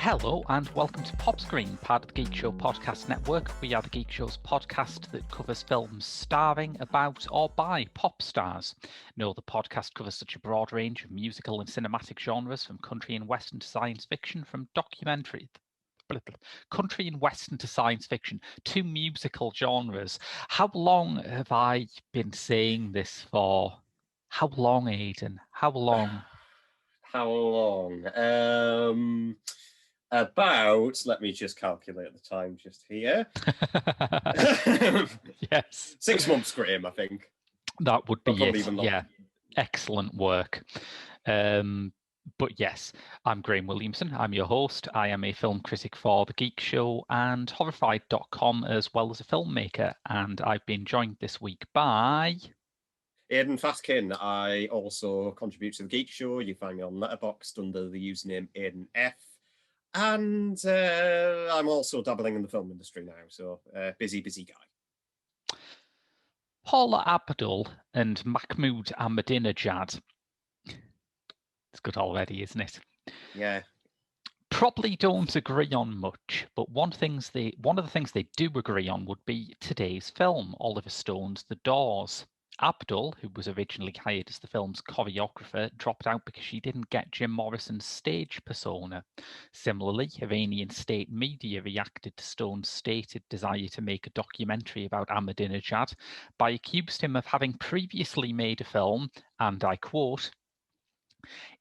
Hello and welcome to Pop Screen, part of the Geek Show podcast network. We are the Geek Show's podcast that covers films starring, about, or by pop stars. No, the podcast covers such a broad range of musical and cinematic genres, from country and western to science fiction, from country and western to science fiction, to musical genres. How long have I been saying this for? How long, Aidan? How long? How long? About, let me just calculate the time just here. Yes. 6 months, Graham, I think. That would be it. Even yeah. Excellent work. But yes, I'm Graham Williamson. I'm your host. I am a film critic for The Geek Show and Horrified.com, as well as a filmmaker. And I've been joined this week by... Aidan Faskin. I also contribute to The Geek Show. You find me on Letterboxd under the username Aidan F. And I'm also dabbling in the film industry now, so busy guy. Paula Abdul and Mahmoud Ahmadinejad. It's good already, isn't it? Yeah. Probably don't agree on much, but one of the things they do agree on would be today's film, Oliver Stone's The Doors. Abdul, who was originally hired as the film's choreographer, dropped out because she didn't get Jim Morrison's stage persona. Similarly, Iranian state media reacted to Stone's stated desire to make a documentary about Ahmadinejad by accusing him of having previously made a film, and I quote,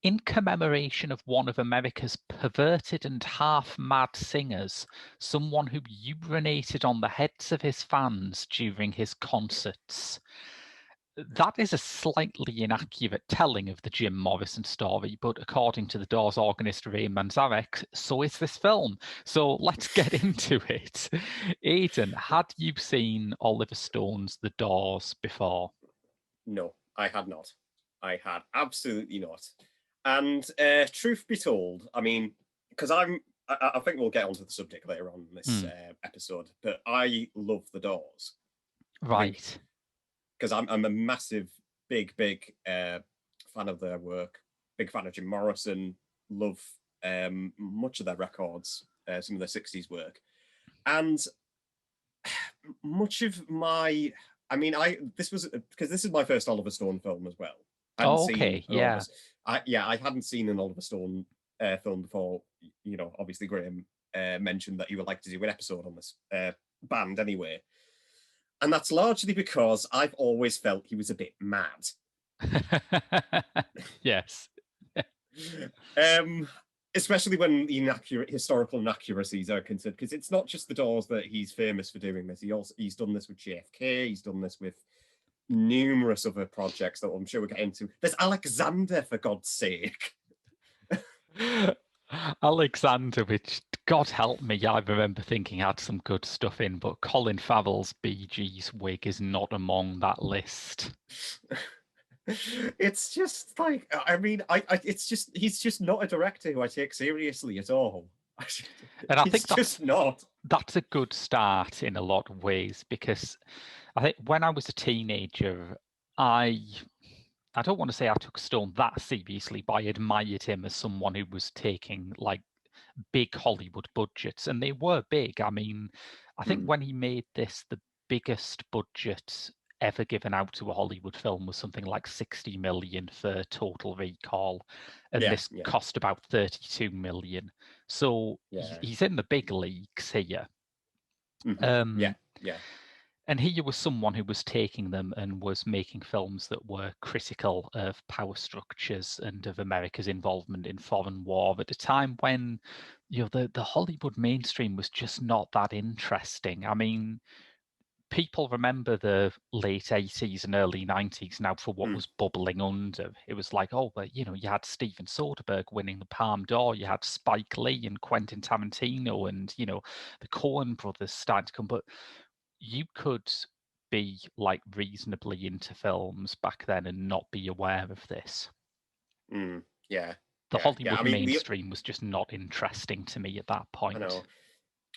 "In commemoration of one of America's perverted and half-mad singers, someone who urinated on the heads of his fans during his concerts." That is a slightly inaccurate telling of the Jim Morrison story, but according to the Doors organist Ray Manzarek, so is this film. So let's get into it. Aidan, had you seen Oliver Stone's The Doors before? No, I had not. I had absolutely not. And truth be told, I mean, because I think we'll get onto the subject later on in this episode, but I love The Doors. Right. Because I'm a massive, big fan of their work. Big fan of Jim Morrison. Love much of their records, some of their 60s work. And much of my... I mean, this was... Because this is my first Oliver Stone film as well. Okay, yeah. I hadn't seen an Oliver Stone film before. You know, obviously Graham mentioned that you would like to do an episode on this band anyway. And that's largely because I've always felt he was a bit mad. Yes. Especially when the historical inaccuracies are considered, because it's not just the Doors that he's famous for doing this. He's done this with JFK. He's done this with numerous other projects that I'm sure we'll get into. There's Alexander, for God's sake. Alexander, which, God help me, I remember thinking had some good stuff in, but Colin Farrell's Bee Gees wig is not among that list. It's just like, I mean, he's just not a director who I take seriously at all. And I think that's a good start in a lot of ways, because I think when I was a teenager, I don't want to say I took Stone that seriously, but I admired him as someone who was taking like big Hollywood budgets, and they were big. I mean, I think when he made this, the biggest budget ever given out to a Hollywood film was something like 60 million for Total Recall, and this cost about 32 million. So he's in the big leagues here. And he was someone who was taking them and was making films that were critical of power structures and of America's involvement in foreign war at a time when, you know, the Hollywood mainstream was just not that interesting. I mean, people remember the late 80s and early 90s now for what was bubbling under. It was like, oh, but you had Steven Soderbergh winning the Palme d'Or, you had Spike Lee and Quentin Tarantino, and the Coen brothers starting to come. But you could be like reasonably into films back then and not be aware of this. Yeah. The Hollywood I mean, mainstream was just not interesting to me at that point. I know.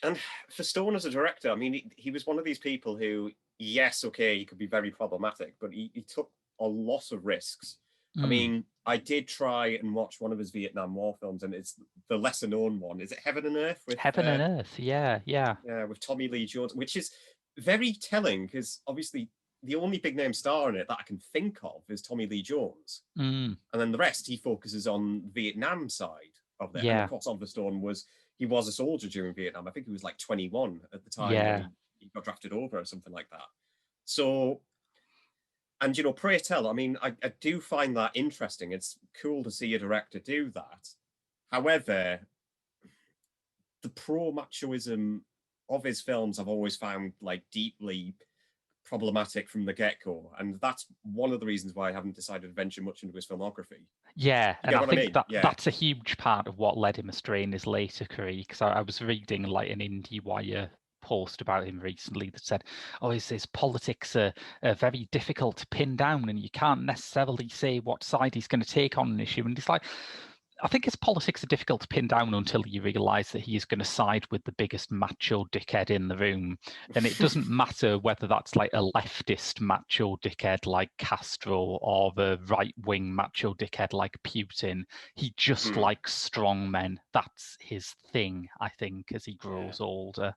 And for Stone as a director, I mean, he was one of these people who, yes, okay, he could be very problematic, but he took a lot of risks. I mean, I did try and watch one of his Vietnam War films, and it's the lesser known one. Is it Heaven and Earth? Heaven and Earth, yeah. Yeah, with Tommy Lee Jones, which is very telling because obviously the only big name star in it that I can think of is Tommy Lee Jones. And then the rest, he focuses on Vietnam side of it. Yeah. And of course, Oliver Stone he was a soldier during Vietnam. I think he was like 21 at the time when he got drafted over or something like that. So, and Pray Tell, I mean, I do find that interesting. It's cool to see a director do that. However, the pro-machoism of his films I've always found like deeply problematic from the get-go, and that's one of the reasons why I haven't decided to venture much into his filmography. Yeah, and I think that's a huge part of what led him astray in his later career, because I was reading like an IndieWire post about him recently that said, oh, his politics are very difficult to pin down, and you can't necessarily say what side he's going to take on an issue. And it's like, I think his politics are difficult to pin down until you realise that he is going to side with the biggest macho dickhead in the room. And it doesn't matter whether that's like a leftist macho dickhead like Castro or the right-wing macho dickhead like Putin. He just likes strong men. That's his thing, I think, as he grows older.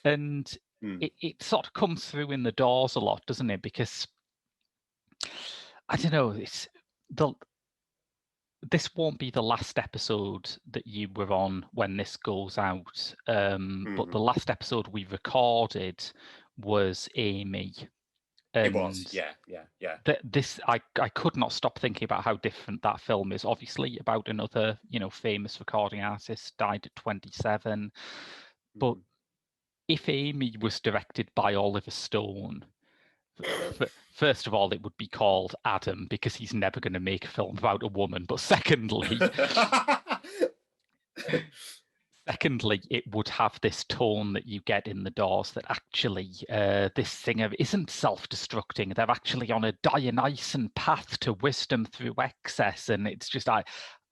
And it sort of comes through in The Doors a lot, doesn't it? Because, I don't know, this won't be the last episode that you were on when this goes out, but the last episode we recorded was Amy. It was, yeah. I could not stop thinking about how different that film is. Obviously, about another, famous recording artist died at 27. But if Amy was directed by Oliver Stone, first of all, it would be called Adam because he's never going to make a film about a woman. But secondly, it would have this tone that you get in The Doors that actually this singer isn't self-destructing. They're actually on a Dionysian path to wisdom through excess. And it's just,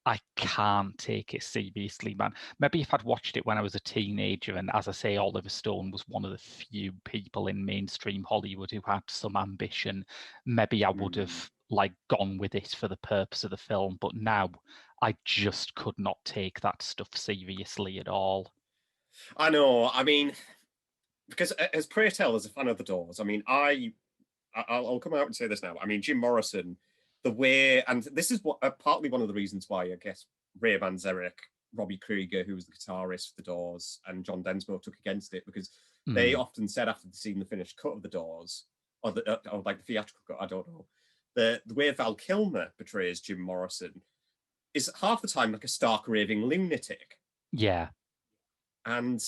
I can't take it seriously, man. Maybe if I'd watched it when I was a teenager, and as I say, Oliver Stone was one of the few people in mainstream Hollywood who had some ambition, maybe I would have like gone with it for the purpose of the film. But now I just could not take that stuff seriously at all. I know. I mean, because as Pray Tell, as a fan of The Doors, I mean, I'll come out and say this now. I mean, Jim Morrison, the way, and this is partly one of the reasons why I guess Ray Manzarek, Robbie Krieger, who was the guitarist for The Doors, and John Densmore took against it, because they often said after they'd seen the finished cut of The Doors, or like the theatrical cut, I don't know, the way Val Kilmer portrays Jim Morrison is half the time like a stark raving lunatic. Yeah. And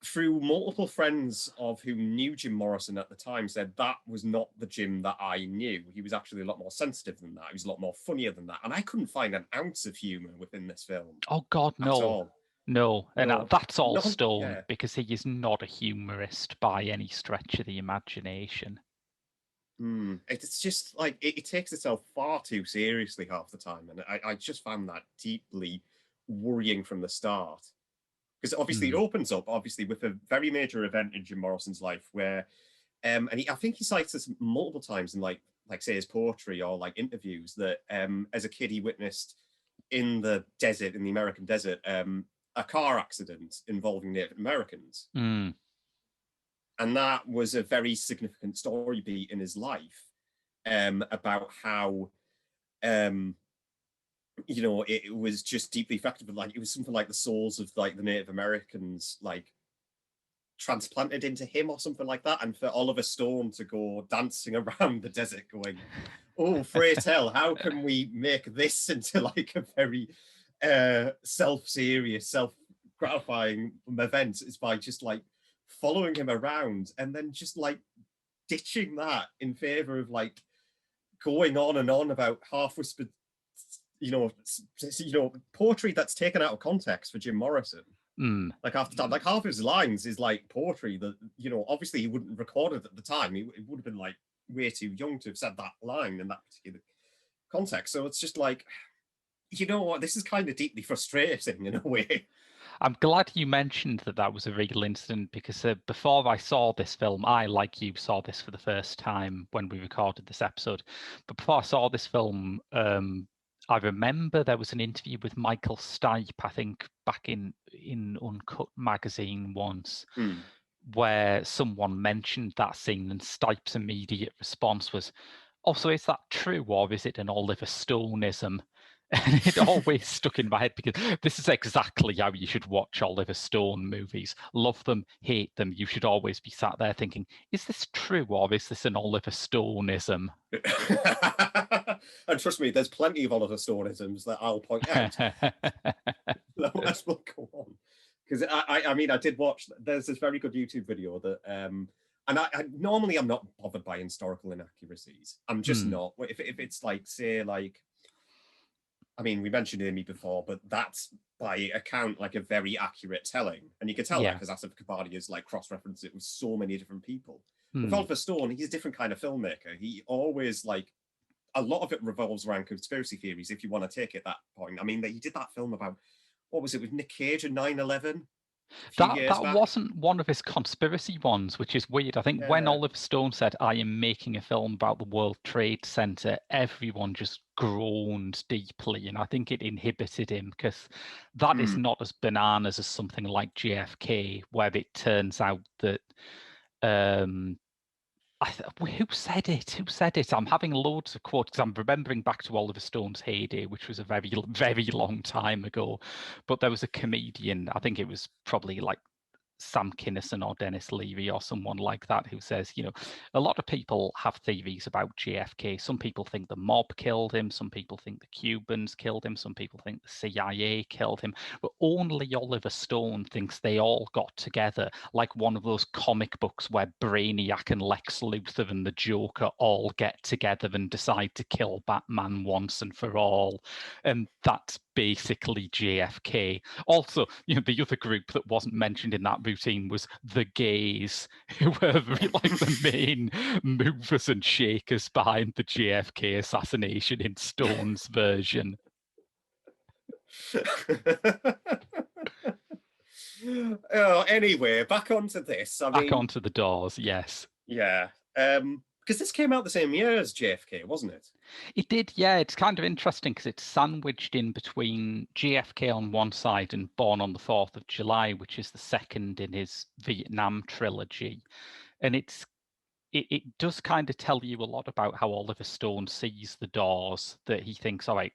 through multiple friends of who knew Jim Morrison at the time said that was not the Jim that I knew. He was actually a lot more sensitive than that. He was a lot more funnier than that. And I couldn't find an ounce of humour within this film. Oh, God, no. No, and that's all Stone, because he is not a humorist by any stretch of the imagination. It's just like, it takes itself far too seriously half the time. And I just found that deeply worrying from the start. Because obviously it opens up, obviously, with a very major event in Jim Morrison's life where, and I think he cites this multiple times in like say his poetry or like interviews, that as a kid he witnessed in the desert, in the American desert, a car accident involving Native Americans. And that was a very significant story beat in his life, about how, it was just deeply effective. Like, it was something like the souls of like the Native Americans like transplanted into him or something like that. And for Oliver Stone to go dancing around the desert going, oh, pray tell, how can we make this into like a very self-serious, self-gratifying event, is by just like following him around and then just like ditching that in favor of like going on and on about half-whispered, poetry that's taken out of context for Jim Morrison. Like half the time, like half of his lines is like poetry that, obviously he wouldn't have recorded at the time. It would have been like way too young to have said that line in that particular context. So it's just like, you know what, this is kind of deeply frustrating in a way. I'm glad you mentioned that was a real incident, because before I saw this film, I, like you, saw this for the first time when we recorded this episode. But before I saw this film, I remember there was an interview with Michael Stipe, I think back in Uncut magazine once, where someone mentioned that scene, and Stipe's immediate response was, "Oh, so is that true, or is it an Oliver Stoneism?" And it always stuck in my head, because this is exactly how you should watch Oliver Stone movies. Love them, hate them. You should always be sat there thinking, is this true, or is this an Oliver Stoneism? And trust me, there's plenty of Oliver Stoneisms that I'll point out. Let's go on. Because I did watch, there's this very good YouTube video that, and I normally I'm not bothered by historical inaccuracies. I'm just not. If it's like, say, like, we mentioned Amy before, but that's by account like a very accurate telling. And you can tell that because Asif Kapadia is like cross-referenced it with so many different people. With Oliver Stone, he's a different kind of filmmaker. He always, like, a lot of it revolves around conspiracy theories, if you want to take it that point. He did that film about, what was it, with Nick Cage and 9/11? That wasn't one of his conspiracy ones, which is weird. I think when Oliver Stone said, "I am making a film about the World Trade Center," everyone just groaned deeply, and I think it inhibited him, because that is not as bananas as something like JFK, where it turns out that who said it? Who said it? I'm having loads of quotes, because I'm remembering back to Oliver Stone's heyday, which was a very, very long time ago. But there was a comedian, I think it was probably like Sam Kinison or Dennis Leary or someone like that, who says, a lot of people have theories about JFK. Some people think the mob killed him. Some people think the Cubans killed him. Some people think the CIA killed him. But only Oliver Stone thinks they all got together, like one of those comic books where Brainiac and Lex Luthor and the Joker all get together and decide to kill Batman once and for all. And that's basically JFK. Also, the other group that wasn't mentioned in that routine was the gays, who were really like the main movers and shakers behind the JFK assassination in Stone's version. Anyway, back onto this. Back onto the Doors, yes. Yeah. Because this came out the same year as JFK, wasn't it? It did, yeah. It's kind of interesting because it's sandwiched in between JFK on one side and Born on the 4th of July, which is the second in his Vietnam trilogy. And it does kind of tell you a lot about how Oliver Stone sees the Doors, that he thinks, all right,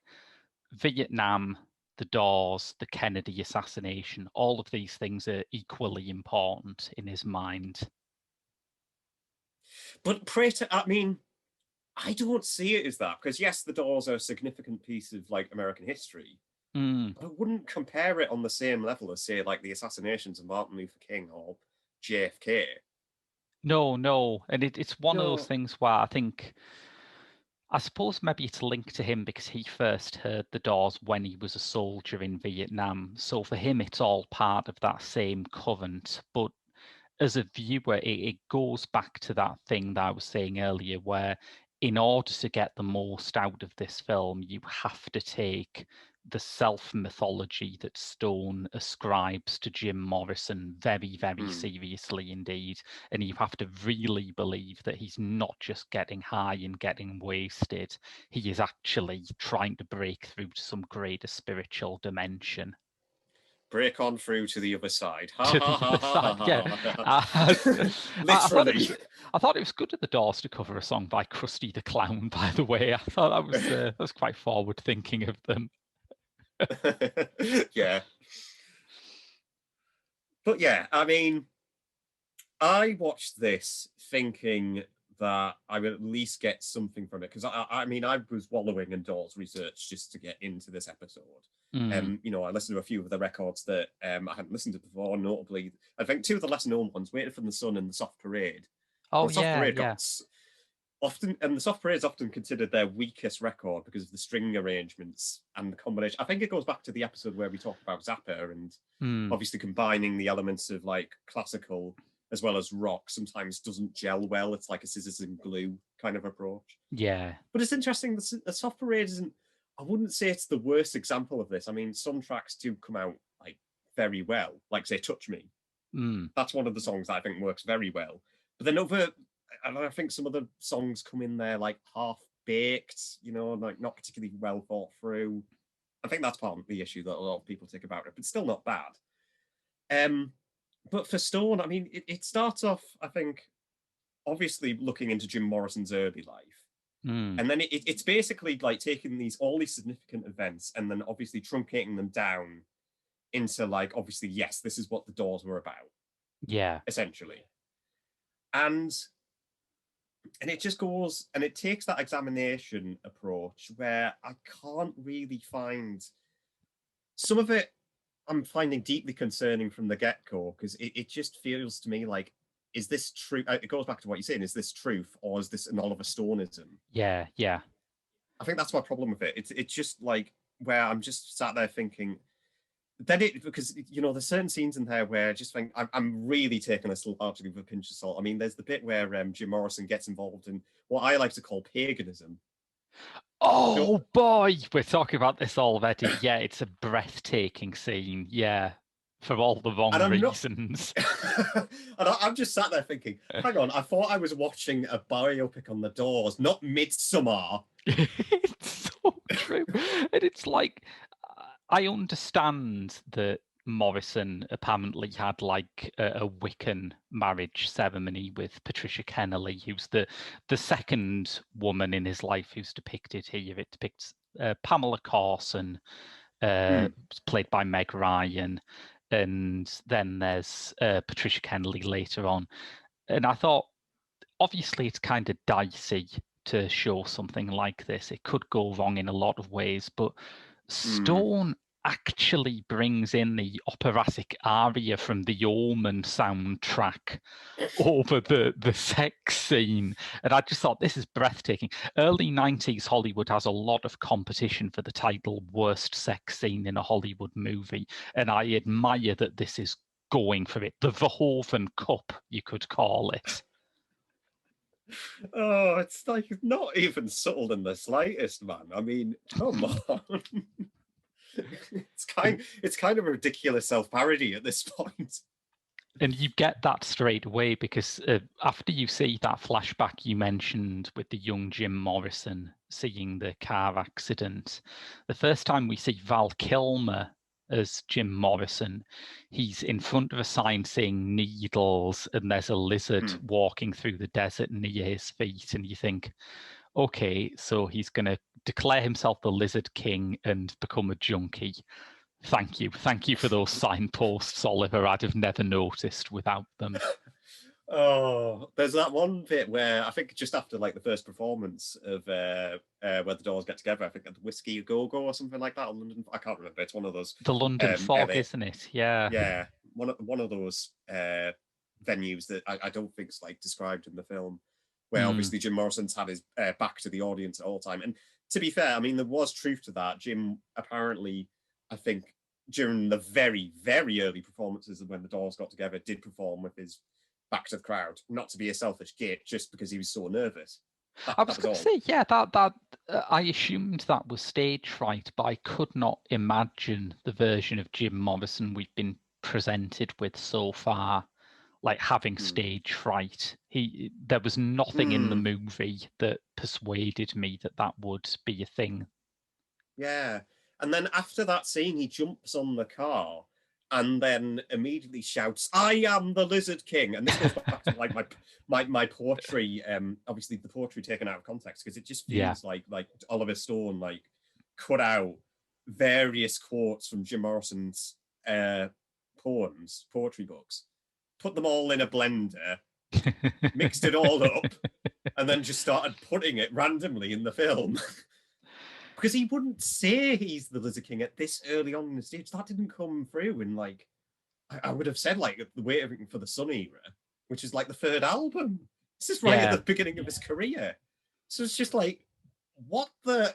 Vietnam, the Doors, the Kennedy assassination, all of these things are equally important in his mind. But I don't see it as that, because yes, the Doors are a significant piece of like American history. But I wouldn't compare it on the same level as, say, like the assassinations of Martin Luther King or JFK. No. And it's one of those things where I suppose maybe it's linked to him because he first heard the Doors when he was a soldier in Vietnam. So for him, it's all part of that same current. But as a viewer, it goes back to that thing that I was saying earlier, where in order to get the most out of this film, you have to take the self-mythology that Stone ascribes to Jim Morrison very, very seriously indeed. And you have to really believe that he's not just getting high and getting wasted. He is actually trying to break through to some greater spiritual dimension. Break on through to the other side. Literally. I thought it was good at the Doors to cover a song by Krusty the Clown, by the way. I thought that was quite forward thinking of them. Yeah. But yeah, I watched this thinking that I would at least get something from it, because I was wallowing in Doors research just to get into this episode. You know, I listened to a few of the records that I hadn't listened to before, notably, I think two of the lesser known ones, Waiting for the Sun and The Soft Parade. Oh, The Soft yeah, Parade yeah. often, and The Soft Parade is often considered their weakest record because of the string arrangements and the combination. I think it goes back to the episode where we talked about Zappa and obviously combining the elements of like classical as well as rock sometimes doesn't gel well. It's like a scissors and glue kind of approach. Yeah. But it's interesting, the Soft Parade isn't, I wouldn't say it's the worst example of this. I mean, some tracks do come out like very well, like say Touch Me. That's one of the songs that I think works very well. But then I think some of the songs come in there like half baked, you know, like not particularly well thought through. I think that's part of the issue that a lot of people take about it, but still not bad. But for Stone, I mean, it starts off, I think, obviously looking into Jim Morrison's early life. And then it's basically like taking all these significant events and then obviously truncating them down into like, obviously, yes, this is what the Doors were about. Yeah. Essentially. And it just goes, and it takes that examination approach where I can't really find, some of it I'm finding deeply concerning from the get-go, because it just feels to me like, is this true? It goes back to what you're saying, is this truth or is this an Oliver Stoneism? Yeah, yeah. I think that's my problem with it. It's just like where I'm just sat there thinking, because you know there's certain scenes in there where I just think I'm really taking this largely with a pinch of salt. I mean, there's the bit where Jim Morrison gets involved in what I like to call paganism. Oh boy, we're talking about this already. Yeah, it's a breathtaking scene. Yeah, for all the wrong reasons. And I'm just sat there thinking, hang on, I thought I was watching a biopic on the Doors, not Midsommar. It's so true. And it's like, I understand that Morrison apparently had like a Wiccan marriage ceremony with Patricia Kennelly, who's the second woman in his life who's depicted here. It depicts Pamela Corson, played by Meg Ryan, and then there's Patricia Kennelly later on. And I thought, obviously, it's kind of dicey to show something like this. It could go wrong in a lot of ways, but Stone actually brings in the operatic aria from the Omen soundtrack over the sex scene. And I just thought, this is breathtaking. Early 90s Hollywood has a lot of competition for the title worst sex scene in a Hollywood movie. And I admire that this is going for it. The Verhoeven Cup, you could call it. Oh, it's like not even subtle in the slightest, man. I mean, come on. It's kind of a ridiculous self-parody at this point. And you get that straight away because after you see that flashback you mentioned with the young Jim Morrison seeing the car accident, the first time we see Val Kilmer as Jim Morrison, he's in front of a sign saying needles, and there's a lizard walking through the desert near his feet, and you think, okay, so he's going to declare himself the Lizard King and become a junkie. Thank you for those signposts, Oliver. I'd have never noticed without them. Oh, there's that one bit where I think just after like the first performance of where the Doors get together, I think at the Whiskey A Go Go or something like that, or London. I can't remember. It's one of those. The London Fog, isn't it? Yeah. Yeah, one of those venues that I don't think is like described in the film, where obviously Jim Morrison's had his back to the audience at all time. And to be fair, I mean there was truth to that. Jim apparently, I think during the very, very early performances of when the Doors got together, did perform with his back to the crowd, not to be a selfish git, just because he was so nervous. I was going to say, yeah, that I assumed that was stage fright, but I could not imagine the version of Jim Morrison we've been presented with so far, like having stage fright. There was nothing in the movie that persuaded me that would be a thing. Yeah. And then after that scene, he jumps on the car and then immediately shouts, "I am the Lizard King." And this goes back to like my poetry, obviously the poetry taken out of context, because it just feels like Oliver Stone like cut out various quotes from Jim Morrison's poems, poetry books, put them all in a blender, mixed it all up, and then just started putting it randomly in the film. because he wouldn't say he's the Lizard King at this early on in the stage. That didn't come through in like, I would have said like the Waiting for the Sun era, which is like the third album. This is right at the beginning of his career. So it's just like, what the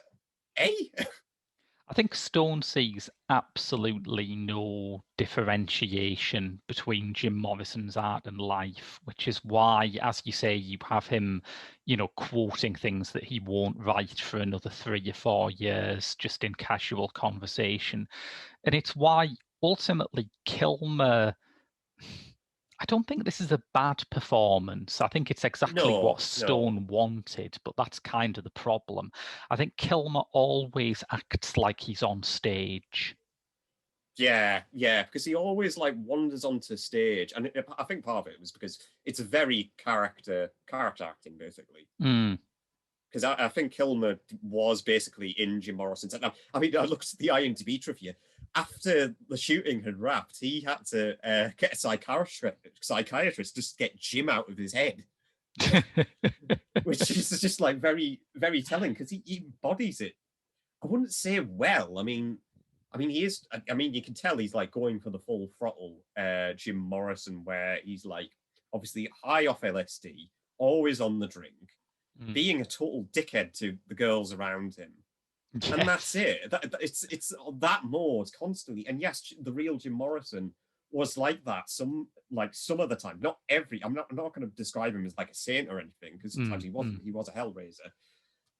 I think Stone sees absolutely no differentiation between Jim Morrison's art and life, which is why, as you say, you have him, quoting things that he won't write for another 3 or 4 years just in casual conversation. And it's why ultimately Kilmer, I don't think this is a bad performance. I think it's exactly what Stone wanted, but that's kind of the problem. I think Kilmer always acts like he's on stage. Yeah, because he always like wanders onto stage, and I think part of it was because it's a very character acting, basically. Because I think Kilmer was basically in Jim Morrison's. I mean, I looked at the IMDb trivia. After the shooting had wrapped, he had to get a psychiatrist just to get Jim out of his head, which is just like very, very telling because he embodies it. I wouldn't say well. I mean, he is. I mean, you can tell he's like going for the full throttle, Jim Morrison, where he's like obviously high off LSD, always on the drink, being a total dickhead to the girls around him. Yes. And that's it. It's that mode constantly. And yes, the real Jim Morrison was like that some of the time. Not every. I'm not going to describe him as like a saint or anything because sometimes he wasn't. He was a hellraiser.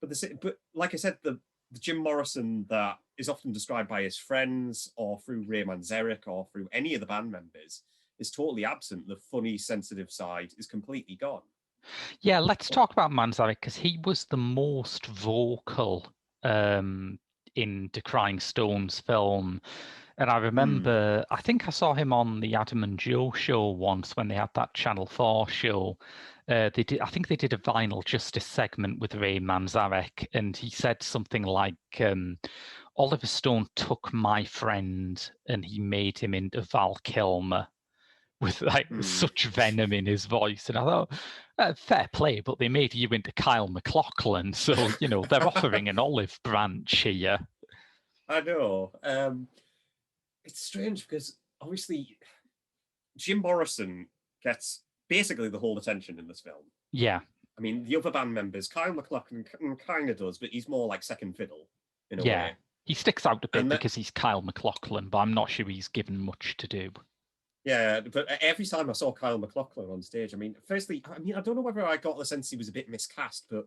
But like I said, the Jim Morrison that is often described by his friends or through Ray Manzarek or through any of the band members is totally absent. The funny, sensitive side is completely gone. Yeah, let's talk about Manzarek because he was the most vocal in Decrying Stone's film. And I remember, I think I saw him on the Adam and Joe show once when they had that Channel 4 show. I think they did a Vinyl Justice segment with Ray Manzarek, and he said something like, Oliver Stone took my friend and he made him into Val Kilmer with like such venom in his voice. And I thought, fair play, but they made you into Kyle MacLachlan. So, they're offering an olive branch here. I know. It's strange because obviously Jim Morrison gets basically the whole attention in this film. Yeah. I mean, the other band members, Kyle MacLachlan kind of does, but he's more like second fiddle in a way. He sticks out a bit because he's Kyle MacLachlan, but I'm not sure he's given much to do. Yeah, but every time I saw Kyle MacLachlan on stage, firstly, I don't know whether I got the sense he was a bit miscast, but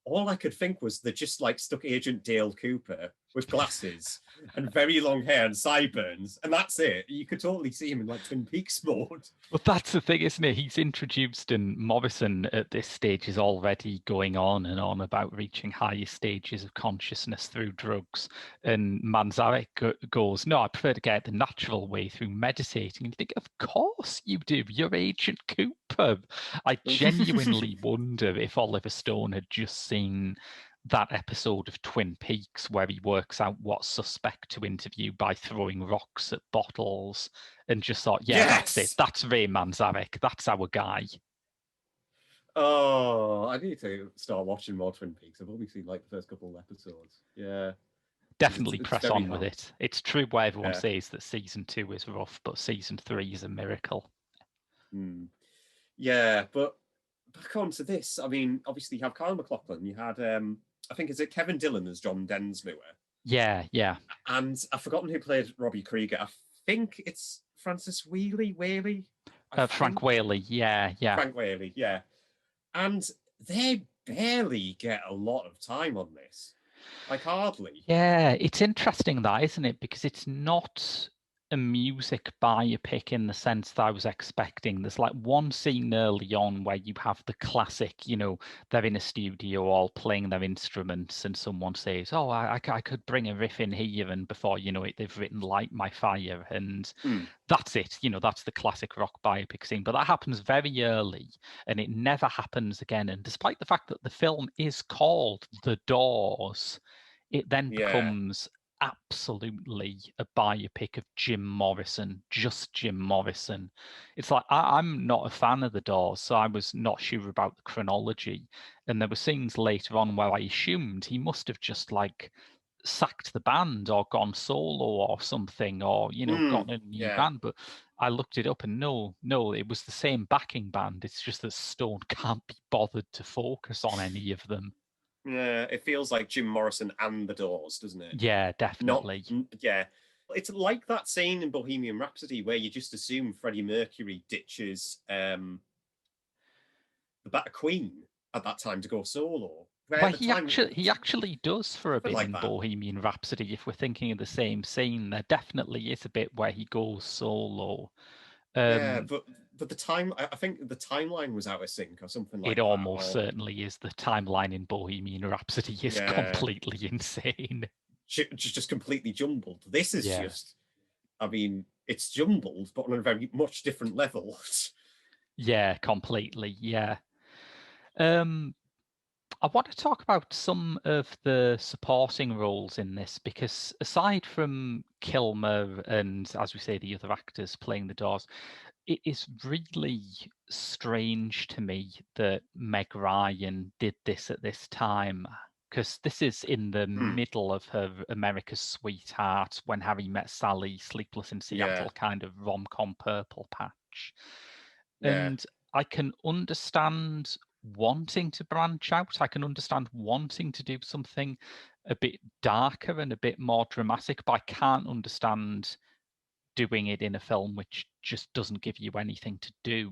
all I could think was they just like stuck Agent Dale Cooper with glasses and very long hair and sideburns, and that's it. You could totally see him in like Twin Peaks mode. Well, that's the thing, isn't it? He's introduced, and Morrison at this stage is already going on and on about reaching higher stages of consciousness through drugs. And Manzarek goes, "No, I prefer to get the natural way through meditating." And you think, of course you do. You're Agent Cooper. I genuinely wonder if Oliver Stone had just seen that episode of Twin Peaks where he works out what suspect to interview by throwing rocks at bottles and just thought, that's it. That's Ray Manzarek. That's our guy. Oh, I need to start watching more Twin Peaks. I've only seen like the first couple of episodes. Yeah. Definitely press on with it. It's true what everyone says that season 2 is rough, but season 3 is a miracle. Yeah, but back on to this. I mean, obviously you have Kyle MacLachlan. You had, I think, is it Kevin Dillon as John Densmore? Yeah. And I've forgotten who played Robbie Krieger. I think it's Francis Whaley. Frank Whaley, yeah. Frank Whaley, yeah. And they barely get a lot of time on this. Like, hardly. Yeah, it's interesting that, isn't it? Because it's not a music biopic in the sense that I was expecting. There's like one scene early on where you have the classic, they're in a studio all playing their instruments and someone says, "Oh, I could bring a riff in here," and before you know it, they've written "Light My Fire," and that's it. That's the classic rock biopic scene. But that happens very early and it never happens again. And despite the fact that the film is called The Doors, it then becomes absolutely a biopic of Jim Morrison, just Jim Morrison. It's like, I'm not a fan of The Doors, so I was not sure about the chronology. And there were scenes later on where I assumed he must have just like sacked the band or gone solo or something, or got a new band. But I looked it up, and no, it was the same backing band. It's just that Stone can't be bothered to focus on any of them. Yeah, it feels like Jim Morrison and the Doors, doesn't it? Yeah, definitely. Yeah. It's like that scene in Bohemian Rhapsody where you just assume Freddie Mercury ditches the Queen at that time to go solo. Well, he actually does for a bit like in that. Bohemian Rhapsody. If we're thinking of the same scene, there definitely is a bit where he goes solo. Yeah, but the time, I think the timeline was out of sync or something like that. It almost certainly is. The timeline in Bohemian Rhapsody is completely insane. Just completely jumbled. This is just, I mean, it's jumbled, but on a very much different level. Yeah, completely. Yeah. I want to talk about some of the supporting roles in this, because aside from Kilmer and, as we say, the other actors playing the Doors, it is really strange to me that Meg Ryan did this at this time, because this is in the middle of her America's Sweetheart, When Harry Met Sally, Sleepless in Seattle kind of rom-com purple patch. And I can understand wanting to branch out. I can understand wanting to do something a bit darker and a bit more dramatic, but I can't understand doing it in a film which just doesn't give you anything to do.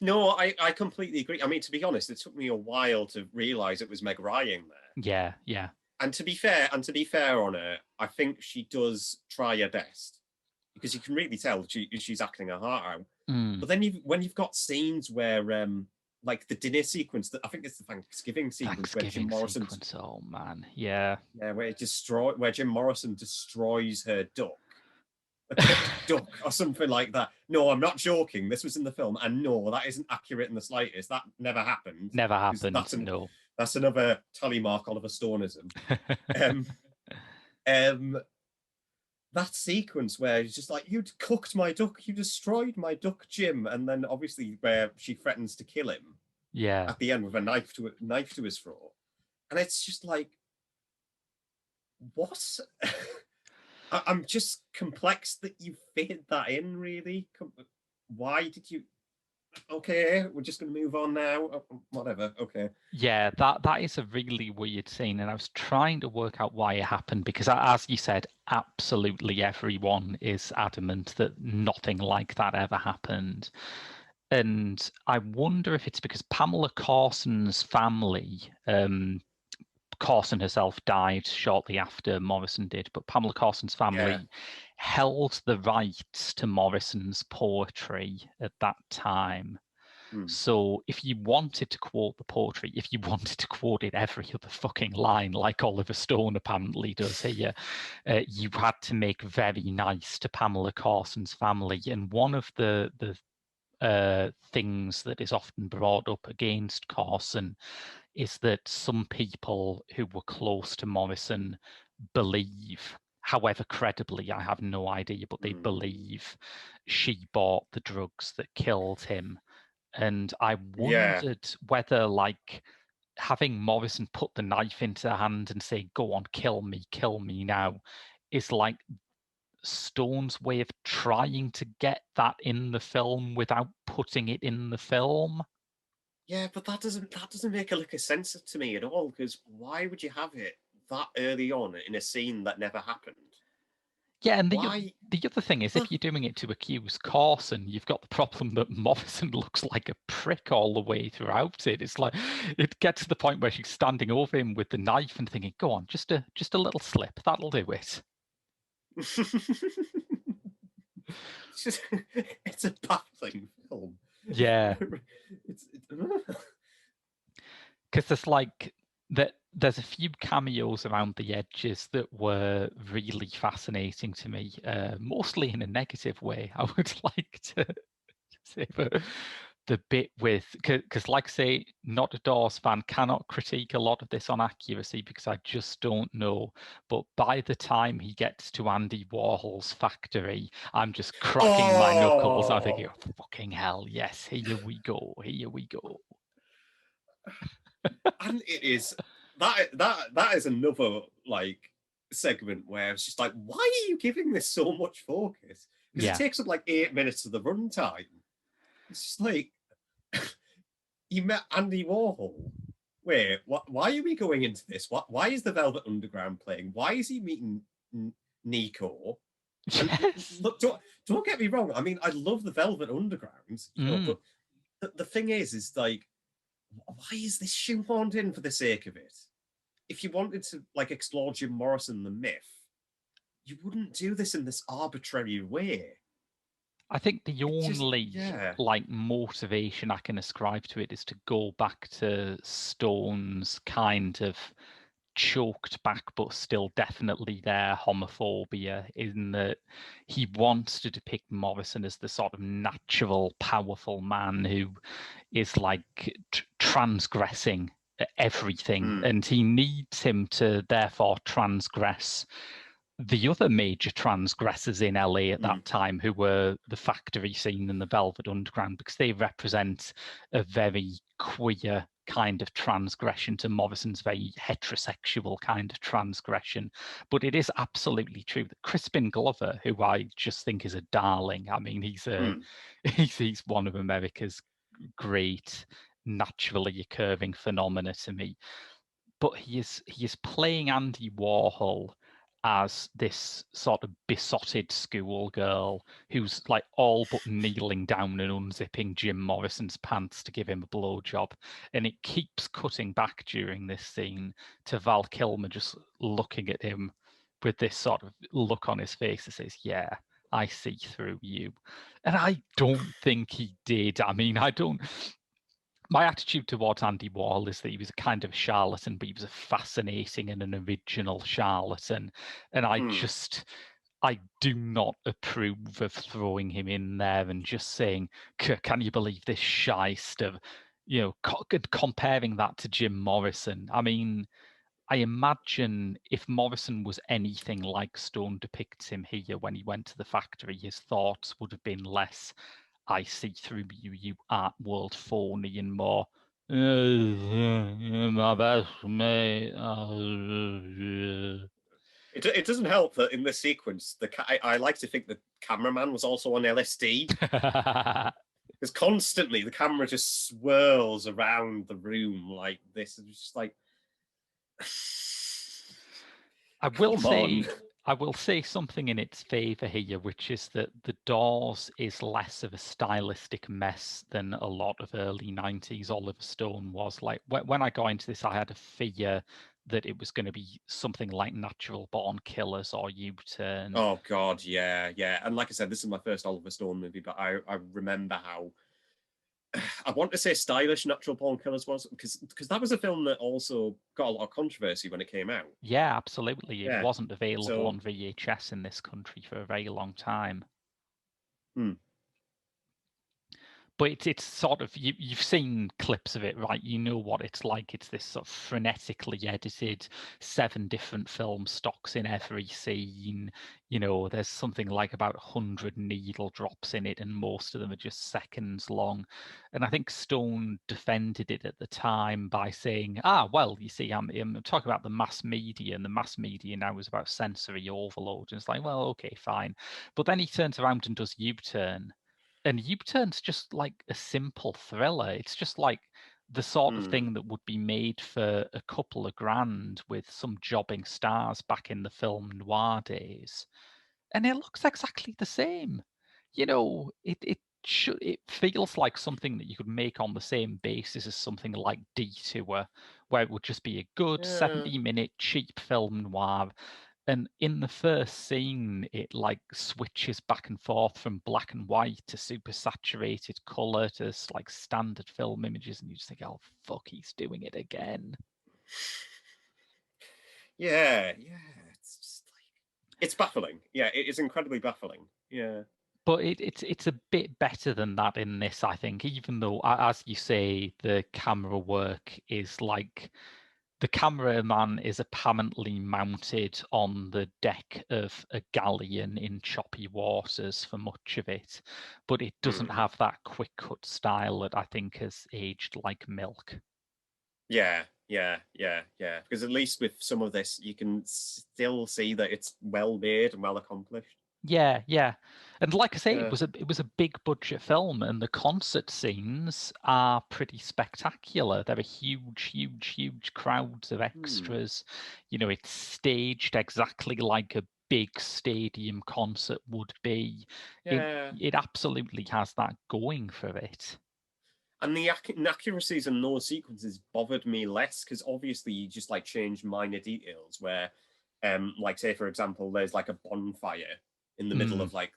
No, I completely agree. I mean, to be honest, it took me a while to realize it was Meg Ryan there. Yeah. And to be fair on her, I think she does try her best, because you can really tell she's acting her heart out. But then when you've got scenes where like the dinner sequence, that I think it's the Thanksgiving sequence where Jim Morrison. Oh man, yeah, where Jim Morrison destroys her duck, a duck or something like that. No, I'm not joking. This was in the film, and no, that isn't accurate in the slightest. That never happened. That's another tally mark Oliver Stoneism. That sequence where he's just like, "You cooked my duck, you destroyed my duck, Jim," and then obviously where she threatens to kill him. At the end with a knife to his throat, and it's just like, what? I'm just complex that you fitted that in. Really, why did you? Okay, we're just going to move on now. Whatever. Okay. Yeah, that is a really weird scene, and I was trying to work out why it happened, because, as you said, absolutely everyone is adamant that nothing like that ever happened. And I wonder if it's because Pamela Corson's family, Corson herself died shortly after Morrison did, but Pamela Corson's family held the rights to Morrison's poetry at that time. So if you wanted to quote the poetry, if you wanted to quote it every other fucking line, like Oliver Stone apparently does here, you had to make very nice to Pamela Corson's family. And one of the things that is often brought up against Corson is that some people who were close to Morrison believe, however credibly, I have no idea, but they believe she bought the drugs that killed him. And I wondered whether, like, having Morrison put the knife into her hand and say, "Go on, kill me now," is like Stone's way of trying to get that in the film without putting it in the film. Yeah, but that doesn't make a lick of sense to me at all, because why would you have it that early on in a scene that never happened? Yeah, and the other thing is, if you're doing it to accuse Corson, you've got the problem that Morrison looks like a prick all the way throughout it. It's like, it gets to the point where she's standing over him with the knife and thinking, "Go on, just a little slip, that'll do it." It's a baffling film. Yeah. Because there's like there's a few cameos around the edges that were really fascinating to me, mostly in a negative way, I would like to say. But the bit with, because like I say, not a Doors fan, cannot critique a lot of this on accuracy because I just don't know. But by the time he gets to Andy Warhol's factory, I'm just cracking my knuckles. I'm thinking, oh, fucking hell, yes, here we go. And it is that is another like segment where it's just like, why are you giving this so much focus? Because it takes up like 8 minutes of the runtime. It's just like, you met Andy Warhol. Wait, why are we going into this? Why is the Velvet Underground playing? Why is he meeting Nico? Yes. Look, don't get me wrong. I mean, I love the Velvet Underground, but the thing is like, why is this shoehorned in for the sake of it? If you wanted to like explore Jim Morrison the myth, you wouldn't do this in this arbitrary way. I think the only like motivation I can ascribe to it is to go back to Stone's kind of choked back but still definitely there homophobia, in that he wants to depict Morrison as the sort of natural, powerful man who is like transgressing everything, and he needs him to therefore transgress the other major transgressors in LA at that time, who were the factory scene and the Velvet Underground, because they represent a very queer kind of transgression to Morrison's very heterosexual kind of transgression. But it is absolutely true that Crispin Glover, who I just think is a darling, I mean, he's one of America's great naturally occurring phenomena to me. But he is playing Andy Warhol as this sort of besotted schoolgirl who's like all but kneeling down and unzipping Jim Morrison's pants to give him a blowjob. And it keeps cutting back during this scene to Val Kilmer just looking at him with this sort of look on his face that says, yeah, I see through you. And I don't think he did. I mean, my attitude towards Andy Warhol is that he was a kind of charlatan, but he was a fascinating and an original charlatan. And I do not approve of throwing him in there and just saying, can you believe this shyster? Comparing that to Jim Morrison. I mean, I imagine if Morrison was anything like Stone depicts him here when he went to the factory, his thoughts would have been less, I see through you, you art world phony, and more, my best mate. It doesn't help that in this sequence, I like to think the cameraman was also on LSD. Because constantly the camera just swirls around the room like this. It's just like, I will say something in its favor here, which is that The Doors is less of a stylistic mess than a lot of early 90s Oliver Stone was. Like when I got into this, I had a fear that it was going to be something like Natural Born Killers or U-Turn. Oh God, yeah. And like I said, this is my first Oliver Stone movie, but I remember how, I want to say stylish Natural Born Killers was, because that was a film that also got a lot of controversy when it came out. Yeah, absolutely. It wasn't available on VHS in this country for a very long time. But it's sort of, you've seen clips of it, right? You know what it's like. It's this sort of frenetically edited, 7 different film stocks in every scene. There's something like about 100 needle drops in it, and most of them are just seconds long. And I think Stone defended it at the time by saying, well, you see, I'm talking about the mass media, and the mass media now is about sensory overload. And it's like, well, okay, fine. But then he turns around and does U-Turn. And U-Turn's just like a simple thriller. It's just like the sort of thing that would be made for a couple of grand with some jobbing stars back in the film noir days. And it looks exactly the same. It feels like something that you could make on the same basis as something like Detour, where it would just be a good 70-minute cheap film noir. And in the first scene, it like switches back and forth from black and white to super saturated color to like standard film images, and you just think, oh fuck, he's doing it again. Yeah. It's just like, it's baffling. Yeah, it is incredibly baffling. Yeah. But it's a bit better than that in this, I think, even though, as you say, the camera work is like, the cameraman is apparently mounted on the deck of a galleon in choppy waters for much of it, but it doesn't have that quick cut style that I think has aged like milk. Yeah, yeah. Because at least with some of this, you can still see that it's well made and well accomplished. Yeah, yeah. And like I say, Yeah. it was a big budget film, and the concert scenes are pretty spectacular. There are huge crowds of Hmm. extras. You know, it's staged exactly like a big stadium concert would be. Yeah. It absolutely has that going for it. And the inaccuracies in those sequences bothered me less because obviously you just like change minor details where, like say for example, there's like a bonfire in the middle Mm, of like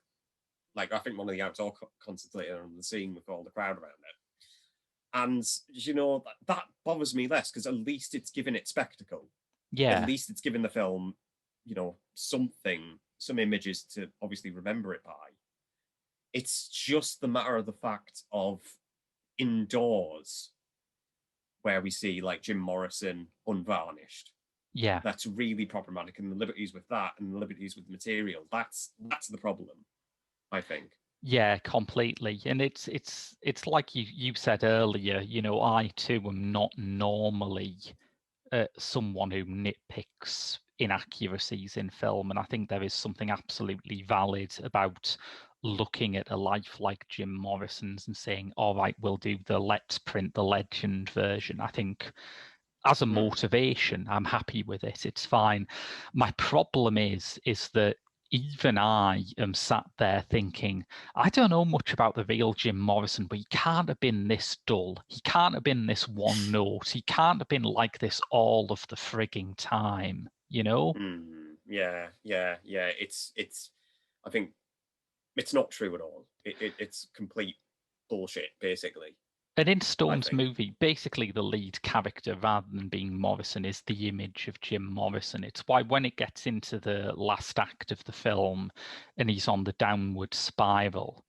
I think one of the outdoor concerts later on the scene with all the crowd around it. And you know that bothers me less because at least it's giving it spectacle. At yeah, least it's given the film, you know, something, some images to obviously remember it by. It's just the matter of the fact of indoors where we see like Jim Morrison unvarnished. yeah. That's really problematic, and the liberties with that and the liberties with the material. That's the problem, I think. Yeah, completely. And it's like you said earlier, you know, I too am not normally someone who nitpicks inaccuracies in film, and I think there is something absolutely valid about looking at a life like Jim Morrison's and saying, all right, we'll do the let's print the legend version. I think as a Hmm. motivation, I'm happy with it. It's fine. My problem is that even I am sat there thinking, I don't know much about the real Jim Morrison, but he can't have been this dull. He can't have been this one note. He can't have been like this all of the frigging time, you know? Hmm. Yeah. It's. I think it's not true at all. It's complete bullshit, basically. And in I Stone's think. movie, basically the lead character, rather than being Morrison, is the image of Jim Morrison. It's why when it gets into the last act of the film and he's on the downward spiral,